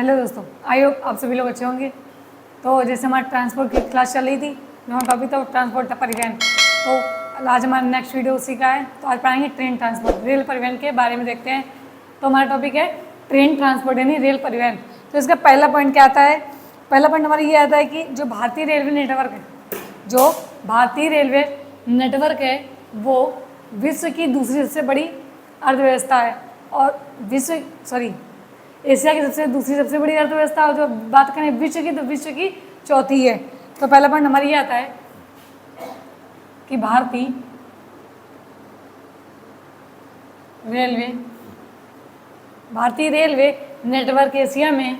Hello दोस्तों, I hope आप सभी लोग अच्छे होंगे। तो जैसे हमारी ट्रांसपोर्ट की क्लास चल रही थी, जो हमारा टॉपिक था ट्रांसपोर्ट परिवहन। तो आज हमारा नेक्स्ट वीडियो उसी का है। तो आज पढ़ाएंगे ट्रेन ट्रांसपोर्ट, रेल परिवहन के बारे में देखते हैं। तो हमारा टॉपिक है ट्रेन ट्रांसपोर्ट यानी रेल परिवहन। तो इसका पहला पॉइंट क्या आता है? पहला पॉइंट हमारा ये आता है कि जो भारतीय रेलवे नेटवर्क है, जो भारतीय रेलवे नेटवर्क है वो विश्व की दूसरी सबसे बड़ी अर्थव्यवस्था है और एशिया की दूसरी सबसे बड़ी अर्थव्यवस्था। और जो बात करें विश्व की, तो विश्व की चौथी है। तो पहला पॉइंट हमारा ये आता है कि भारतीय रेलवे नेटवर्क एशिया में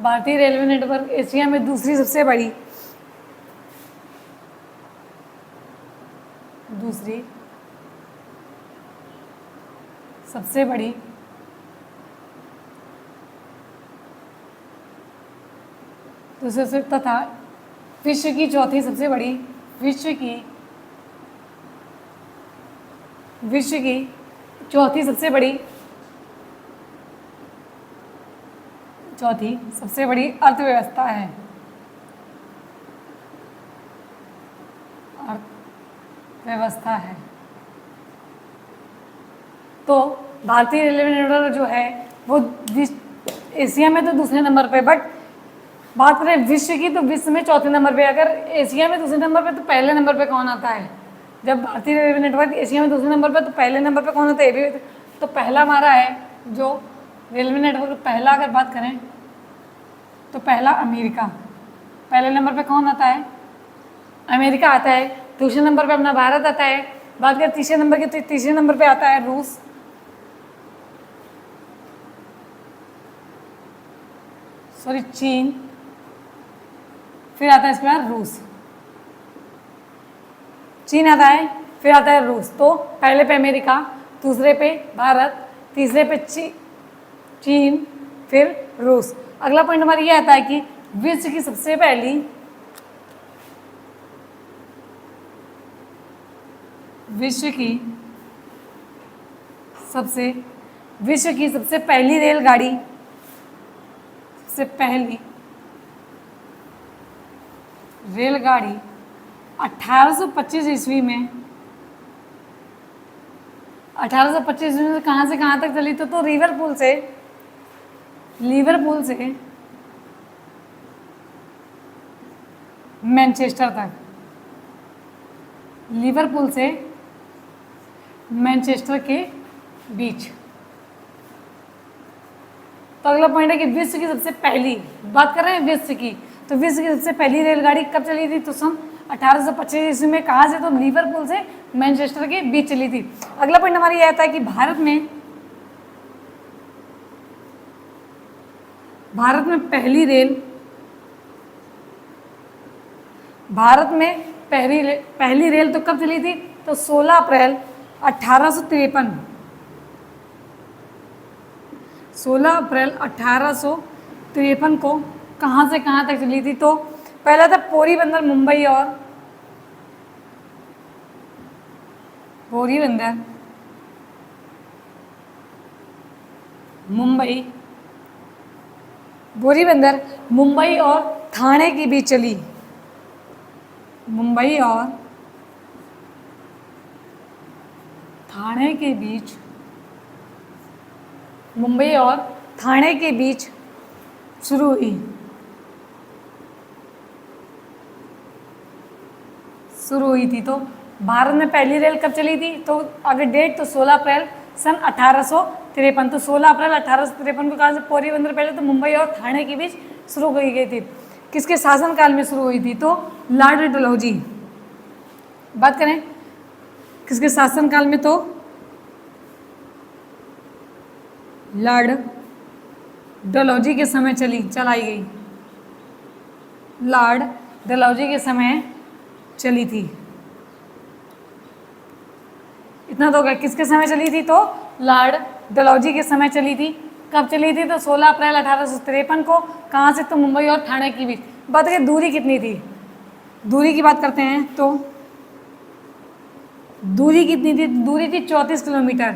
भारतीय रेलवे नेटवर्क एशिया में दूसरी सबसे बड़ी तथा विश्व की चौथी सबसे बड़ी अर्थव्यवस्था है। तो भारतीय रेलवे नेटवर्क जो है वो एशिया में तो दूसरे नंबर पे, बट बात करें विश्व की तो विश्व में चौथे नंबर पे। अगर एशिया में दूसरे नंबर पे तो पहले नंबर पे कौन आता है? जब भारतीय रेलवे नेटवर्क एशिया में दूसरे नंबर पे तो पहले नंबर पे कौन आता है? तो पहला हमारा है जो रेलवे नेटवर्क, पहला अगर बात करें तो पहला अमेरिका। पहले नंबर पे कौन आता है? अमेरिका आता है। दूसरे नंबर पे अपना भारत आता है। बात करें तीसरे नंबर की, तो तीसरे नंबर पे आता है रूस। चीन। फिर आता है इसके बाद रूस। चीन आता है, फिर आता है रूस। तो पहले पे अमेरिका, दूसरे पे भारत, तीसरे पे चीन, फिर रूस। अगला पॉइंट हमारा ये आता है कि विश्व की सबसे पहली रेलगाड़ी 1825 ईस्वी में 1825 ईस्वी में कहाँ से कहाँ तक चली? तो लिवरपूल से मैनचेस्टर तक। लिवरपूल से मैनचेस्टर के बीच। तो अगला पॉइंट है कि विश्व की सबसे पहली, बात कर रहे हैं विश्व की, तो विश्व की सबसे पहली रेलगाड़ी कब चली थी? तो सन 1825 ईस्वी में। कहाँ से? तो लिवरपूल से मैनचेस्टर के बीच चली थी। अगला पॉइंट हमारा ये आता है कि भारत में पहली रेल तो कब चली थी? तो 16 अप्रैल 1853। 16 अप्रैल 1853 को कहाँ से कहाँ तक चली थी? तो पहला था पोरबंदर मुंबई और ठाणे के बीच चली। मुंबई और ठाणे के बीच शुरू हुई थी। तो भारत में पहली रेल कब चली थी? तो अगर डेट तो 16 अप्रैल सन 1853। तो 16 अप्रैल 1853 को कहाँ से? पोरबंदर, पहले तो मुंबई और ठाणे के बीच शुरू की गई थी। किसके शासनकाल में शुरू हुई थी? तो लॉर्ड डलहौजी। बात करें किसके शासनकाल में? तो लॉर्ड डलहौजी के समय चलाई गई। लॉर्ड डलहौजी के समय चली थी। इतना तो हो गया। किसके समय चली थी? तो लॉर्ड डलहौजी के समय चली थी। कब चली थी? तो 16 अप्रैल 1853 को। कहाँ से? तो मुंबई और ठाणे के बीच। बात करें दूरी कितनी थी? दूरी की बात करते हैं तो दूरी कितनी थी? दूरी थी 34 किलोमीटर।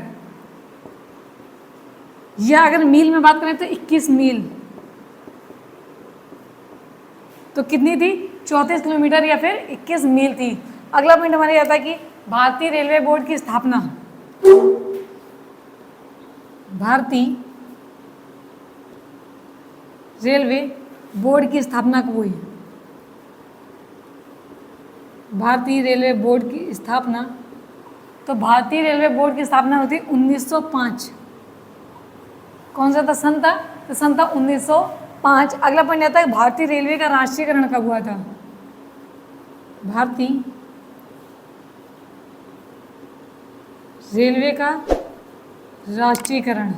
या अगर मील में बात करें तो 21 मील। तो कितनी थी? 34 किलोमीटर या फिर 21 मील थी। अगला पॉइंट हमारे आता है कि भारतीय रेलवे बोर्ड की स्थापना, भारतीय रेलवे बोर्ड की स्थापना कब हुई? भारतीय रेलवे बोर्ड की स्थापना, तो भारतीय रेलवे बोर्ड की स्थापना होती 1905। कौन सा था सन था? तो सन था 1905। अगला पॉइंट आता है भारतीय रेलवे का राष्ट्रीयकरण कब हुआ था? भारतीय रेलवे का राष्ट्रीयकरण,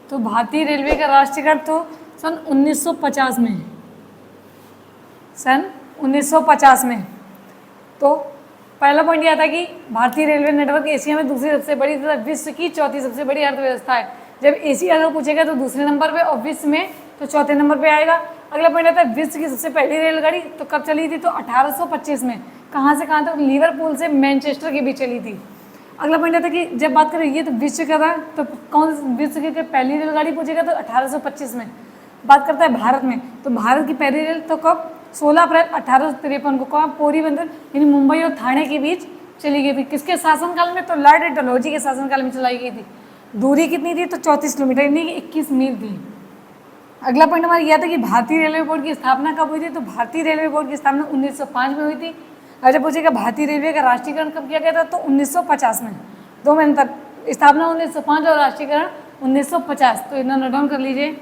तो भारतीय रेलवे का राष्ट्रीयकरण तो सन 1950 में, सन 1950 में। तो पहला पॉइंट यह था कि भारतीय रेलवे नेटवर्क एशिया में दूसरी सबसे बड़ी तथा विश्व की चौथी सबसे बड़ी अर्थव्यवस्था है। जब एशिया अगर पूछेगा तो दूसरे नंबर पे और विश्व में तो चौथे नंबर पे आएगा। अगला पॉइंट आता है विश्व की सबसे पहली रेलगाड़ी तो कब चली थी? तो 1825 में। कहाँ से कहाँ तक? लिवरपूल से मैनचेस्टर के बीच चली थी। अगला पॉइंट आता है कि जब बात करें ये तो विश्व का था, तो कौन विश्व की पहली रेलगाड़ी पूछेगा तो 1825 में। बात करता है भारत में, तो भारत की पहली रेल तो कब? 16 अप्रैल 1853 को कहाँ? पोरबंदर यानी मुंबई और ठाणे के बीच चली गई थी। किसके शासनकाल में? तो लॉर्ड डलहौजी के शासनकाल में चलाई गई थी। दूरी कितनी थी? तो 34 किलोमीटर यानी कि 21 मील थी। अगला पॉइंट हमारा यह था कि भारतीय रेलवे बोर्ड की स्थापना कब हुई थी? तो भारतीय रेलवे बोर्ड की स्थापना 1905 में हुई थी। और जब पूछेगा भारतीय रेलवे का राष्ट्रीयकरण कब किया गया था? तो 1950 में। 2 में अंतर, स्थापना 1905 और राष्ट्रीयकरण 1950। तो इतना नोट डाउन कर लीजिए।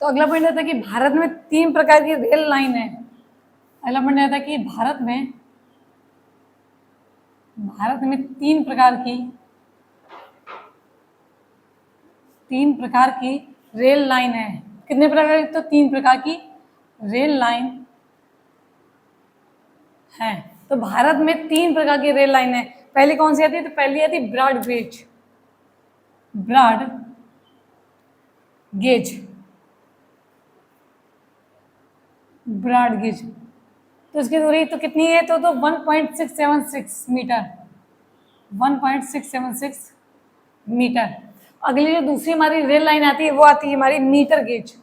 तो अगला पॉइंट आता है कि भारत में 3 प्रकार की रेल लाइन है। अगला पॉइंट आता है कि भारत में 3 प्रकार की रेल लाइन है। कितने प्रकार की? तो 3 प्रकार की रेल लाइन है। तो भारत में 3 प्रकार की रेल लाइन है। पहली कौन सी आती है? तो पहली आती है broad gauge, broad gauge, broad gauge. तो इसकी दूरी तो कितनी है? तो 1.676 मीटर, 1.676 मीटर। अगली जो दूसरी हमारी रेल लाइन आती है वो आती है हमारी मीटर गेज,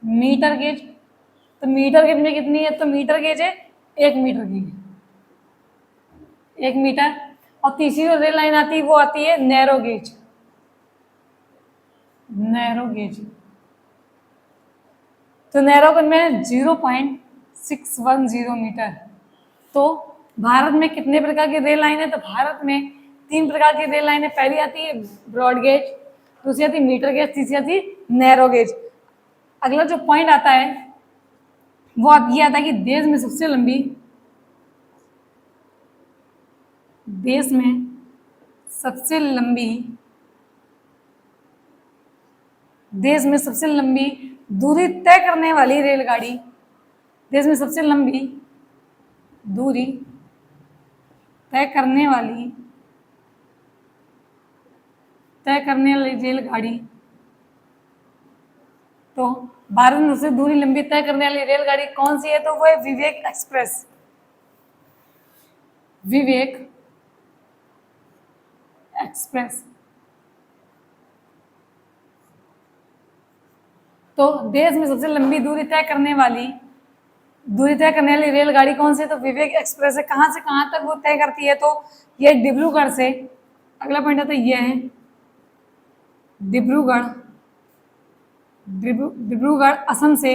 मीटर गेज। तो मीटर गेज में कितनी है? तो मीटर गेज है 1 मीटर की, 1 मीटर। और तीसरी जो रेल लाइन आती है वो आती है नैरो गेज, नैरो गेज। तो नैरो गेज में 0.610 मीटर। तो भारत में कितने प्रकार की रेल लाइन है? तो भारत में 3 प्रकार की रेल लाइन है। पहली आती है ब्रॉड गेज, दूसरी आती है मीटर गेज, तीसरी आती है नैरो गेज। अगला जो पॉइंट आता है वो ये आता है कि देश में सबसे लंबी, देश में सबसे लंबी, देश में सबसे लंबी दूरी तय करने वाली रेलगाड़ी, देश में सबसे लंबी दूरी तय करने वाली रेलगाड़ी, तो भारत में सबसे दूरी लंबी तय करने वाली रेलगाड़ी कौन सी है? तो वो है विवेक एक्सप्रेस, विवेक एक्सप्रेस। तो देश में सबसे लंबी दूरी तय करने वाली रेलगाड़ी कौन सी है? तो विवेक एक्सप्रेस है। कहाँ से कहाँ तक वो तय करती है? तो ये डिब्रूगढ़ से अगला पॉइंट आता है यह है डिब्रूगढ़, डिब्रूगढ़ असम से,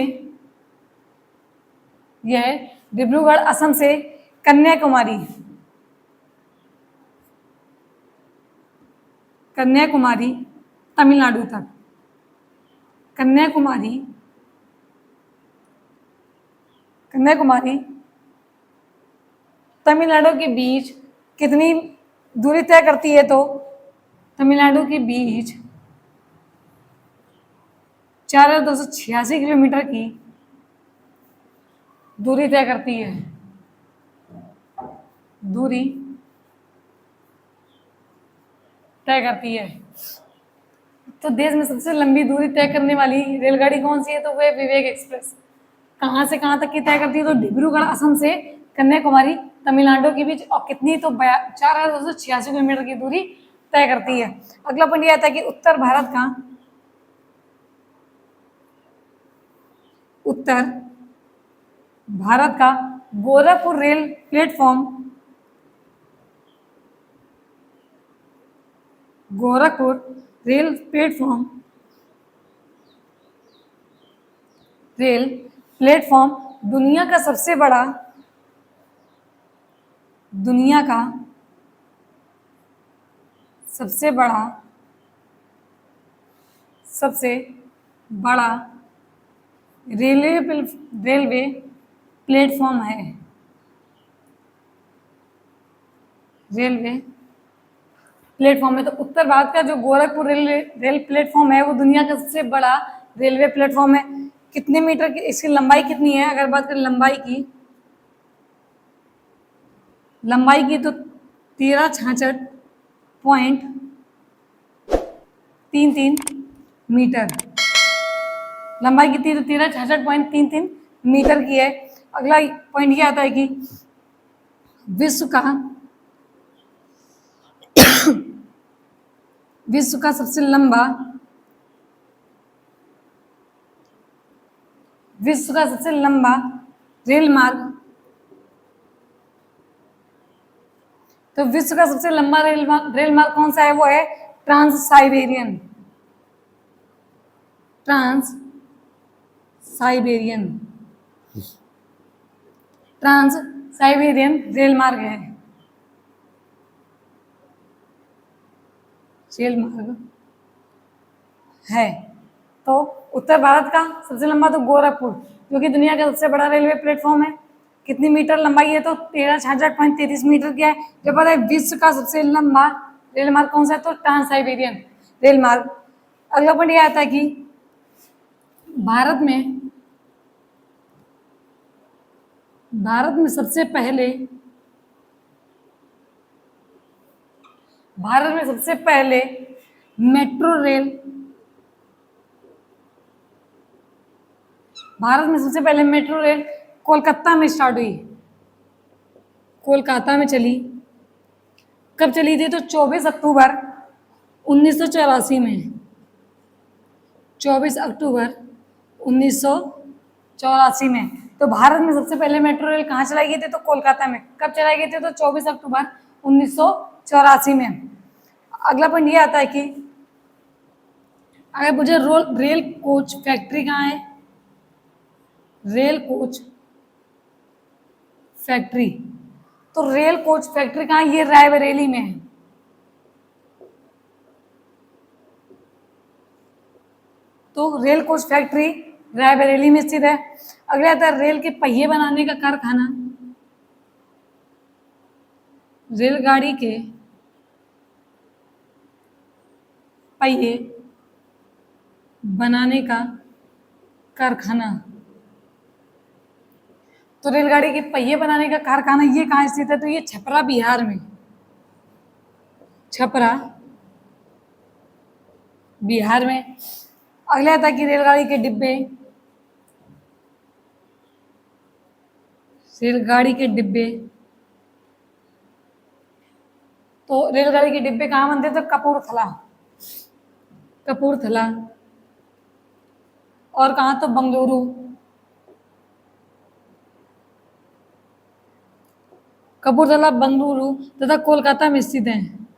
यह है डिब्रूगढ़ असम से कन्याकुमारी, कन्याकुमारी तमिलनाडु तक, कन्याकुमारी, कन्याकुमारी तमिलनाडु के बीच कितनी दूरी तय करती है? तो तमिलनाडु के बीच 4286 किलोमीटर की दूरी तय करती है, दूरी तय करती है। तो देश में सबसे लंबी दूरी तय करने वाली रेलगाड़ी कौन सी है? तो वह विवेक एक्सप्रेस। कहाँ से कहाँ तक की तय करती है? तो डिब्रूगढ़ असम से कन्याकुमारी तमिलनाडु के बीच, और कितनी? तो 4286 किलोमीटर की दूरी तय करती है। अगला पॉइंट यह आता है कि उत्तर भारत का, उत्तर भारत का Gorakhpur rail platform, Gorakhpur rail platform, rail platform दुनिया का सबसे बड़ा, दुनिया का सबसे बड़ा, सबसे बड़ा रेलवे प्लेटफॉर्म है, रेलवे प्लेटफॉर्म है। तो उत्तर भारत का जो गोरखपुर रेल प्लेटफॉर्म है वो दुनिया का सबसे बड़ा रेलवे प्लेटफॉर्म है। कितने मीटर की इसकी लंबाई कितनी है? अगर बात करें लंबाई की, लंबाई की तो 1366.33 मीटर, लंबाई कितनी? तो 1366.33 मीटर की है। अगला पॉइंट ये आता है कि विश्व का विश्व का सबसे लंबा, विश्व का सबसे लंबा रेल मार्ग, तो विश्व का सबसे लंबा रेल मार्ग कौन सा है? वो है Trans Siberian, Trans Siberian, Trans Siberian rail मार्ग है, रेल मार्ग है। तो उत्तर भारत का सबसे लंबा तो गोरखपुर, जो कि दुनिया का सबसे बड़ा रेलवे प्लेटफॉर्म है। कितनी मीटर लंबाई है? तो 1366.33 मीटर की है। जब पता है विश्व का सबसे लंबा रेल मार्ग कौन सा है? तो ट्रांस साइबेरियन रेल मार्ग। अगला पॉइंट यह आता है कि भारत में, भारत में सबसे पहले, भारत में सबसे पहले मेट्रो रेल, भारत में सबसे पहले मेट्रो रेल कोलकाता में स्टार्ट हुई, कोलकाता में चली। कब चली थी? तो 24 अक्टूबर 1984 में, 24 अक्टूबर 1984 में। तो भारत में सबसे पहले मेट्रो रेल कहाँ चलाई गई थी? तो कोलकाता में। कब चलाई गई थी? तो 24 अक्टूबर 1984 में। अगला पॉइंट ये आता है कि अगर मुझे रेल कोच फैक्ट्री कहाँ है? रेल कोच फैक्ट्री, तो रेल कोच फैक्ट्री कहाँ है? ये रायबरेली में है। तो रेल कोच फैक्ट्री रायबरेली में स्थित है। अगला आता है रेल के पहिए बनाने का कारखाना, रेलगाड़ी के पहिए बनाने का कारखाना, तो रेलगाड़ी के पहिए बनाने का कारखाना ये कहाँ स्थित है? तो ये छपरा बिहार में, छपरा बिहार में। अगला आता है कि रेलगाड़ी के डिब्बे, रेलगाड़ी के डिब्बे, तो रेलगाड़ी के डिब्बे कहाँ बनते हैं? तो कपूरथला, कपूरथला। और कहाँ? तो बंगलुरु, कपूरथला, बंगलुरु तथा कोलकाता में स्थित हैं।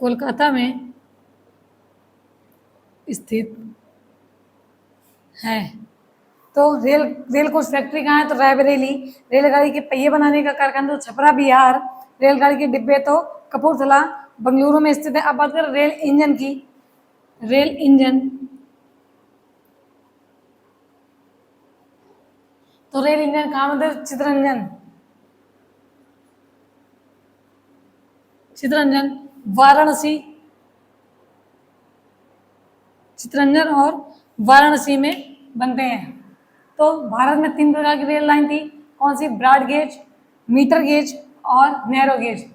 कोलकाता में स्थित है। तो रेल कोच फैक्ट्री कहाँ है? तो रायबरेली। रेलगाड़ी के पहिए बनाने का कारखाना तो छपरा बिहार। रेलगाड़ी के डिब्बे तो कपूरथला बेंगलुरु में स्थित है। अब बात करें रेल इंजन की। रेल इंजन, तो रेल इंजन कहाँ मतलब चितरंजन। चितरंजन वाराणसी, चितरंजन और वाराणसी में बनते हैं। तो भारत में 3 प्रकार की रेल लाइन थी। कौन सी? ब्रॉड गेज, मीटर गेज और नैरो गेज।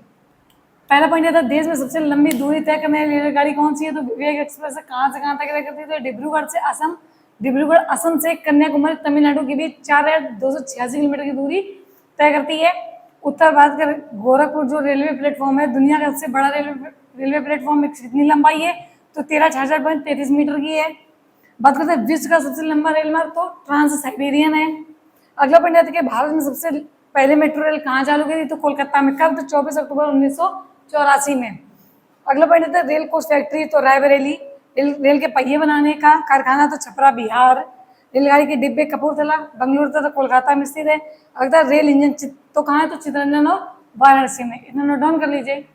पहला पॉइंट ये था, देश में सबसे लंबी दूरी तय करने वाली रेलगाड़ी कौन सी है? तो विवेक एक्सप्रेस कहाँ से कहाँ तक तय करती है? तो डिब्रूगढ़ से असम। डिब्रूगढ़ असम से कन्याकुमारी तमिलनाडु के बीच 4,286 किलोमीटर की दूरी तय करती है। उत्तर भारत का गोरखपुर जो रेलवे प्लेटफॉर्म है, दुनिया का सबसे बड़ा रेलवे प्लेटफॉर्म में कितनी लंबाई है? तो 13,66.33 मीटर की है। बात करते हैं विश्व का सबसे लंबा रेल मार्ग, तो ट्रांस साइबेरियन है। अगला पॉइंट आता है कि भारत में सबसे पहले मेट्रो रेल कहाँ चालू की थी? तो कोलकाता में। कब? तो 24 अक्टूबर 1984 में। अगला पॉइंट आता है रेल कोच फैक्ट्री, तो रायबरेली। रेल के पहिए बनाने का कारखाना तो छपरा बिहार। रेलगाड़ी के डिब्बे कपूरथला बेंगलुरु तथा कोलकाता में स्थित है। अगला रेल इंजन तो कहाँ है? तो चितरंजन और वाराणसी में। इतना नोट डाउन कर लीजिए।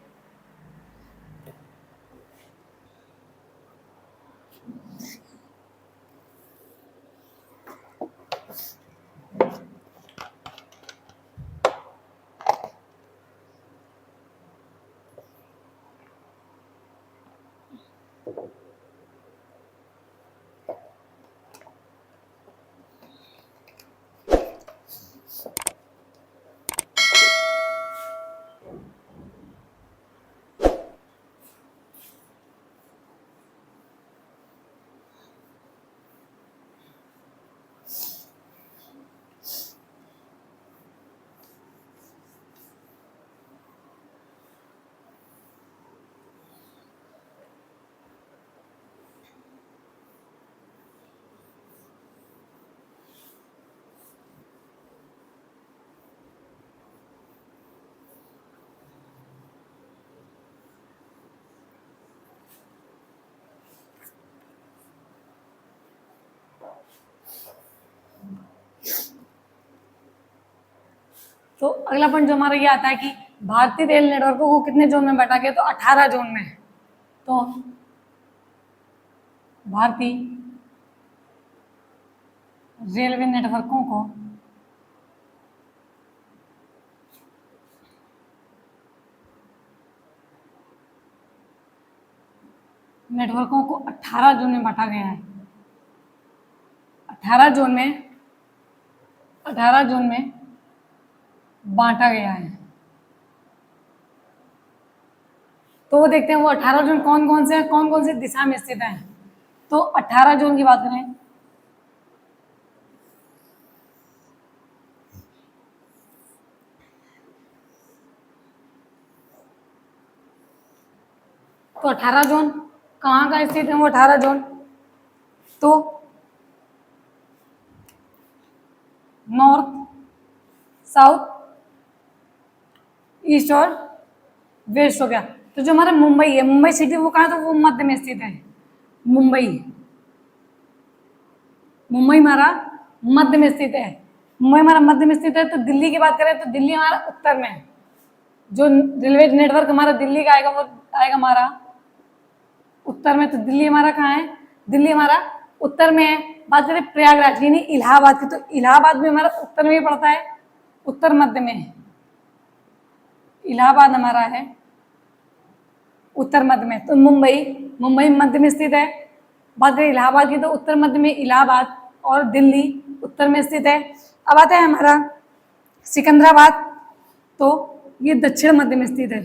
तो अगला पॉइंट जो हमारा ये आता है कि भारतीय रेल नेटवर्क को कितने जोन में बांटा गया? तो 18 जोन में। तो भारतीय रेलवे नेटवर्कों को नेटवर्कों को 18 जोन में बांटा गया है। 18 जोन में 18 जोन में बांटा गया है। तो वो देखते हैं वो 18 जोन कौन कौन से हैं, कौन कौन सी दिशा में स्थित हैं। तो 18 जोन की बात करें तो 18 जोन कहाँ का स्थित है? वो 18 जोन तो नॉर्थ, साउथ, ईस्ट और वेस्ट हो गया। तो जो हमारा मुंबई है, मुंबई सिटी वो कहाँ है? तो वो मध्य में स्थित है। मुंबई मुंबई हमारा मध्य में स्थित है। मुंबई हमारा मध्य में स्थित है। तो दिल्ली की बात करें तो दिल्ली हमारा उत्तर में है। जो रेलवे नेटवर्क हमारा दिल्ली का आएगा वो आएगा हमारा उत्तर में। तो दिल्ली हमारा कहाँ है? दिल्ली हमारा उत्तर में है। बात करें प्रयागराज यानी इलाहाबाद की, तो इलाहाबाद भी हमारा उत्तर में ही पड़ता है, उत्तर मध्य में है। इलाहाबाद हमारा है उत्तर मध्य में। तो मुंबई मध्य में स्थित है। बात करें इलाहाबाद की तो उत्तर मध्य में इलाहाबाद और दिल्ली उत्तर में स्थित है। अब आता है हमारा सिकंदराबाद, तो ये दक्षिण मध्य में स्थित है।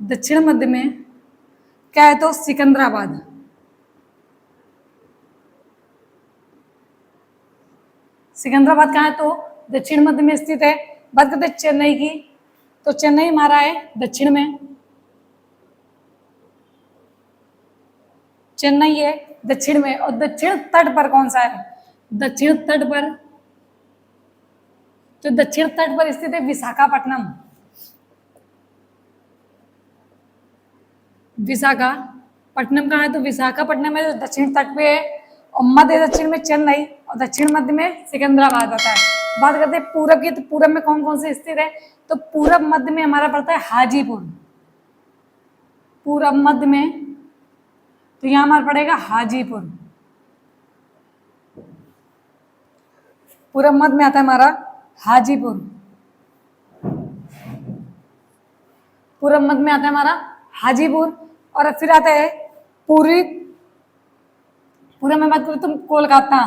दक्षिण मध्य में क्या है? तो सिकंदराबाद। सिकंदराबाद कहाँ है? तो दक्षिण मध्य में स्थित है। बात करते हैं चेन्नई की, तो चेन्नई हमारा है दक्षिण में। चेन्नई है दक्षिण में। और दक्षिण तट पर कौन सा है? दक्षिण तट पर, तो दक्षिण तट पर स्थित है विशाखापट्टनम। विशाखापट्टनम कहाँ है, तो विशाखापट्टनम में जो दक्षिण तट पे है, और मध्य दक्षिण में चेन्नई, और दक्षिण मध्य में सिकंदराबाद आता है। बात करते हैं पूरब की, तो पूरब में कौन कौन से स्थित है, तो पूरब मध्य में हमारा पड़ता है हाजीपुर। पूरब मध्य में तो यहाँ हमारा पड़ेगा हाजीपुर। पूरब मध्य में आता है हमारा हाजीपुर। पूरब मध्य में आता है हमारा हाजीपुर। और फिर आता है पूर्वी, पूरब में बात करो तुम कोलकाता।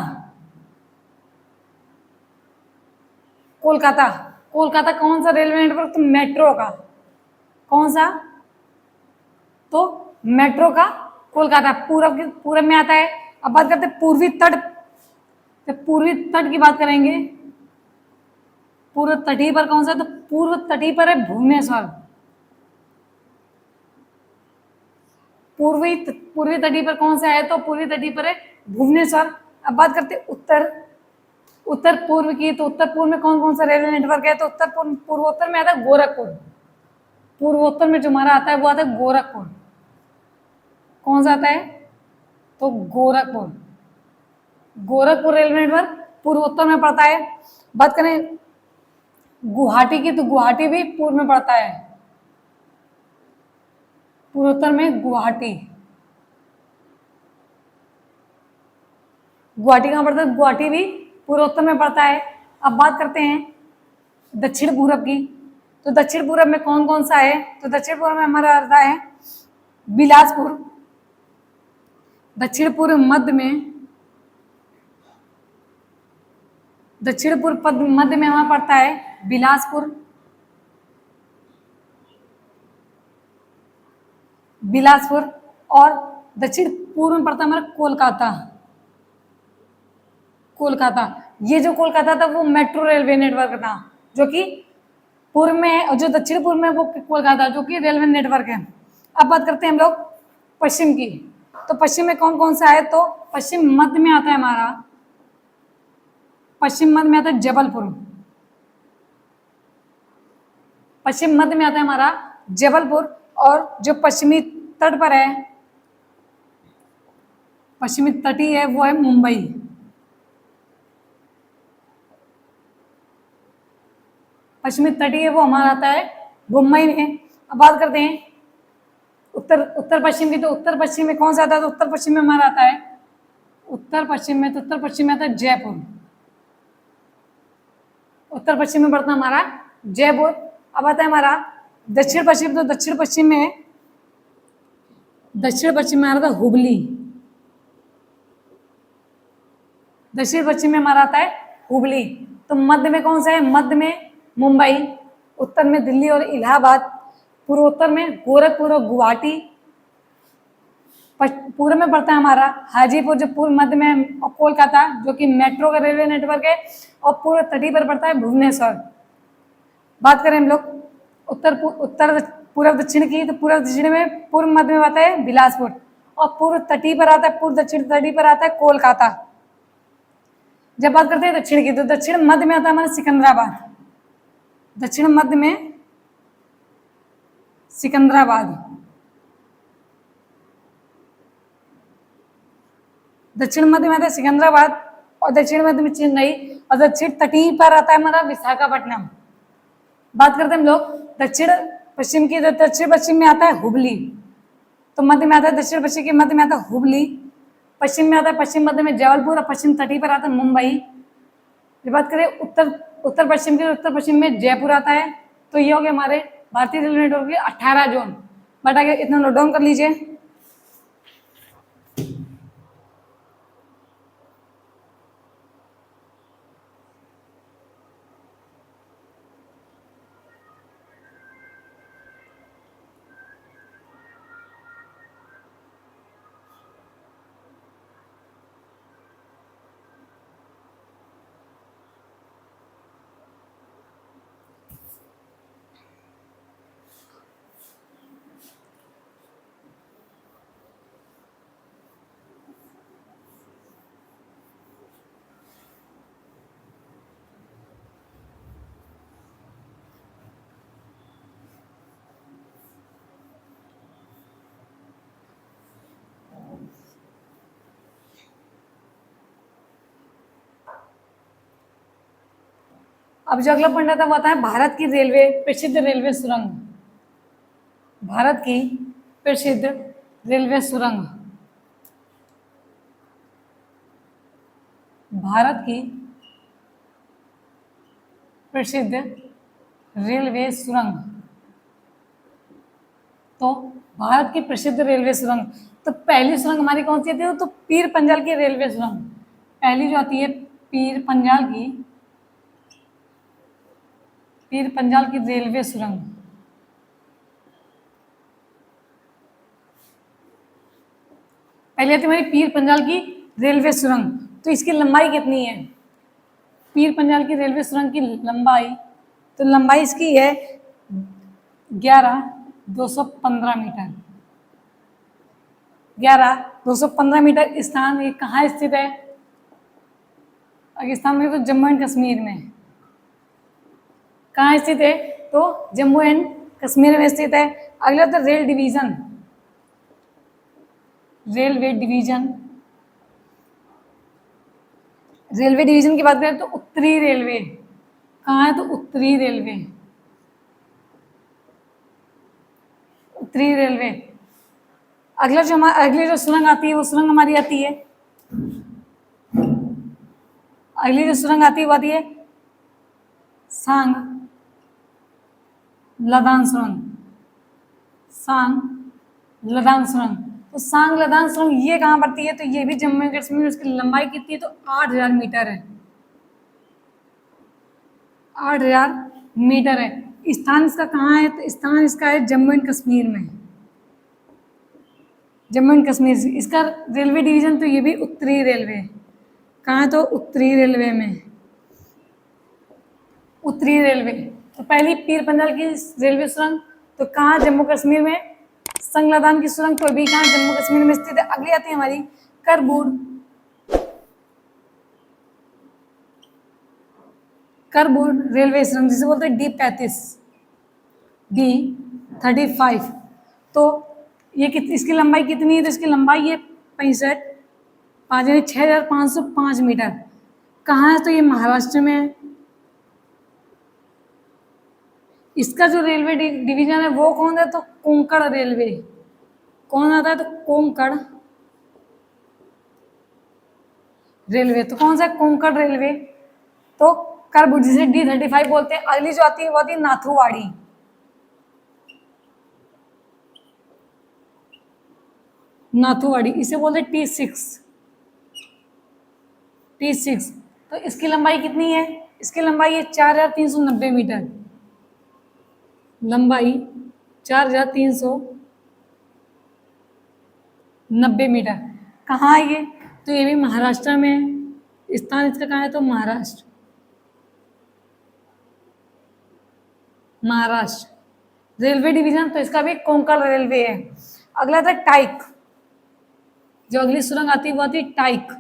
कोलकाता, कोलकाता कौन सा रेलवे नेटवर्क, तो मेट्रो का। कौन सा, तो मेट्रो का कोलकाता पूरब में आता है। अब बात करते हैं पूर्वी तट, तो पूर्वी तट की बात करेंगे। पूर्व तटीय पर कौन सा, तो पूर्व तटीय पर है भुवनेश्वर। पूर्वी तटीय पर कौन सा है, तो पूर्वी तटीय पर है भुवनेश्वर। अब बात करते हैं उत्तर पूर्व की, तो उत्तर पूर्व में कौन कौन सा रेलवे नेटवर्क है, तो पूर्वोत्तर में आता है गोरखपुर। पूर्वोत्तर में जो हमारा आता है वो आता है गोरखपुर। कौन सा आता है, तो गोरखपुर। गोरखपुर रेलवे नेटवर्क पूर्वोत्तर में पड़ता है। बात करें गुवाहाटी की, तो गुवाहाटी भी पूर्व में पड़ता है। पूर्वोत्तर में गुवाहाटी, गुवाहाटी कहाँ पड़ता है, गुवाहाटी भी पूर्वोत्तर में पड़ता है। अब बात करते हैं दक्षिण पूरब की, तो दक्षिण पूरब में कौन कौन सा है, तो दक्षिण पूर्व में हमारा आता है बिलासपुर। दक्षिण पूर्व मध्य में, दक्षिण पूर्व मध्य में हमारा पड़ता है बिलासपुर। बिलासपुर। और दक्षिण पूर्व में पड़ता है हमारा कोलकाता। कोलकाता, ये जो कोलकाता था वो मेट्रो रेलवे नेटवर्क था, जो कि पूर्व में है, और जो दक्षिण पूर्व में वो कोलकाता जो कि रेलवे नेटवर्क है। अब बात करते हैं हम लोग पश्चिम की, तो पश्चिम में कौन कौन सा है, तो पश्चिम मध्य में आता है हमारा, पश्चिम मध्य में आता है जबलपुर। पश्चिम मध्य में आता है हमारा जबलपुर। और जो पश्चिमी तट पर है, पश्चिमी तटीय है, वो है मुंबई। पश्चिमी तटीय वो हमारा आता है मुंबई में। अब बात करते हैं उत्तर पश्चिम की, तो उत्तर पश्चिम में कौन सा आता है, तो उत्तर पश्चिम में हमारा आता है, उत्तर पश्चिम में, तो उत्तर पश्चिम में आता है जयपुर। उत्तर पश्चिम में पड़ता है हमारा जयपुर। अब आता है हमारा दक्षिण पश्चिम, तो दक्षिण पश्चिम में आता है हुबली। दक्षिण पश्चिम में हमारा आता है हुबली। तो मध्य में कौन सा है, मध्य में मुंबई, उत्तर में दिल्ली और इलाहाबाद, पूर्वोत्तर में गोरखपुर और गुवाहाटी, पूर्व में पड़ता है हमारा हाजीपुर जो पूर्व मध्य में, और कोलकाता जो कि मेट्रो का रेलवे नेटवर्क है, और पूर्व तटीय पर पड़ता है भुवनेश्वर। बात करें हम लोग उत्तर पूर्व दक्षिण की, तो पूर्व दक्षिण में पूर्व मध्य में आता है बिलासपुर, और पूर्व तटीय पर आता है, पूर्व दक्षिण तटीय पर आता है कोलकाता। जब बात करते हैं दक्षिण की, तो दक्षिण मध्य में आता है हमारा सिकंदराबाद। दक्षिण मध्य में सिकंदराबाद। दक्षिण मध्य में आता है सिकंदराबाद, और दक्षिण मध्य में चेन्नई, और दक्षिण तटीय पर आता है हमारा विशाखापट्टनम। बात करते हैं हम लोग दक्षिण पश्चिम की, तो दक्षिण पश्चिम में आता है हुबली। तो मध्य में आता है दक्षिण पश्चिम के मध्य में आता है हुबली। पश्चिम में आता है पश्चिम मध्य में जबलपुर, और पश्चिम तटीय पर आता है मुंबई। जब बात करें उत्तर पश्चिम की, उत्तर पश्चिम में जयपुर आता है। तो ये हो गए हमारे भारतीय रेलवे नेटवर्क के 18 जोन। बट आगे इतना नोट डाउन कर लीजिए। अब जो अगला पॉइंट आता है वो आता है भारत की रेलवे प्रसिद्ध रेलवे सुरंग। भारत की प्रसिद्ध रेलवे सुरंग। भारत की प्रसिद्ध रेलवे सुरंग। तो भारत की प्रसिद्ध रेलवे सुरंग, तो पहली सुरंग हमारी कौन सी आती है? तो पीर पंजाल की रेलवे सुरंग पहली जो आती है, पीर पंजाल की, पीर पंजाल की रेलवे सुरंग। पहले आती है हमारी पीर पंजाल की रेलवे सुरंग। तो इसकी लंबाई कितनी है? पीर पंजाल की रेलवे सुरंग की लंबाई, तो लंबाई इसकी है 11,215 मीटर। 11,215 मीटर। स्थान ये कहाँ स्थित है? पाकिस्तान में, तो जम्मू एंड कश्मीर में। कहाँ स्थित है? तो जम्मू एंड कश्मीर में स्थित है। अगला तो rail division, railway division. Railway division की बात करें तो उत्तरी रेलवे। कहाँ है? तो उत्तरी रेलवे, उत्तरी रेलवे। अगला जो अगली जो सुरंग आती है वो सुरंग हमारी आती है, अगली जो सुरंग आती है वो आती है सांग लदान सुरंग। सांग लदान सुरंग। तो सांग लदान सुरंग ये कहाँ पड़ती है? तो ये भी जम्मू एंड कश्मीर में। उसकी लंबाई कितनी है? तो 8,000 मीटर है। 8,000 मीटर है। स्थान इसका कहाँ है? तो स्थान इसका है जम्मू एंड कश्मीर में, जम्मू एंड कश्मीर। इसका रेलवे डिवीजन तो ये भी उत्तरी रेलवे। कहाँ है? तो उत्तरी रेलवे में, उत्तरी रेलवे। तो पहली पीर पंजाल की रेलवे सुरंग तो कहाँ? जम्मू कश्मीर में। संगलदान की सुरंग तो भी कहाँ? जम्मू कश्मीर में स्थित है। अगली आती है हमारी करबूर, करबूर रेलवे सुरंग, जिसे बोलते हैं D35, D35। तो ये इसकी लंबाई कितनी है? तो इसकी लंबाई है 6,505 मीटर। कहाँ है? तो ये महाराष्ट्र में है। इसका जो रेलवे डिवीजन है वो कौन है? तो कोंकण रेलवे। कौन आता है? तो कोंकण रेलवे। तो कौन सा? कोंकण रेलवे। तो करबूर, जिसे D35 बोलते हैं। अगली जो आती है वो आती है नाथुवाड़ी। नाथुवाड़ी, इसे बोलते हैं T6। तो इसकी लंबाई कितनी है? इसकी लंबाई है 4,390 मीटर। लंबाई 4,390 मीटर। कहाँ है ये? तो ये भी महाराष्ट्र में है। स्थान इसका कहाँ है? तो महाराष्ट्र, महाराष्ट्र। रेलवे डिवीजन तो इसका भी कोंकण रेलवे है। अगला था टाइक। जो अगली सुरंग आती है वो आती है टाइक।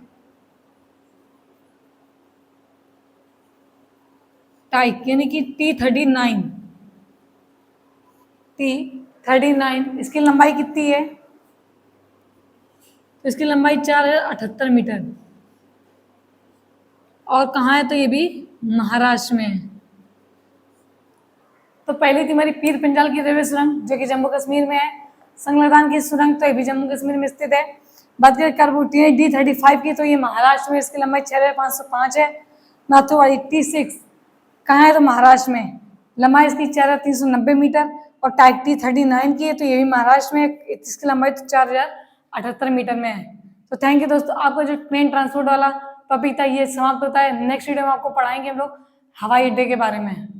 टाइक यानी कि T39, T39। इसकी लंबाई कितनी है? तो इसकी लंबाई 4,078 मीटर। और कहाँ है? तो ये भी महाराष्ट्र में है। तो पहली थी हमारी पीर पंजाल की रेलवे सुरंग जो कि जम्मू कश्मीर में है। संगलदान की सुरंग तो ये भी जम्मू कश्मीर में स्थित है। बात करें करबूर D35 की, तो ये महाराष्ट्र में। इसकी लंबाई 6,505 है। नाथुवाड़ी T6 कहाँ है? तो महाराष्ट्र में। लंबाई इसकी 4,390 मीटर। और टाइप T39 की है तो ये भी महाराष्ट्र में। इसकी लंबाई तो 4,078 मीटर में है। तो थैंक यू दोस्तों। आपको जो ट्रेन ट्रांसपोर्ट वाला टॉपिक था ये समाप्त होता है। नेक्स्ट वीडियो में आपको पढ़ाएंगे हम लोग हवाई अड्डे के बारे में।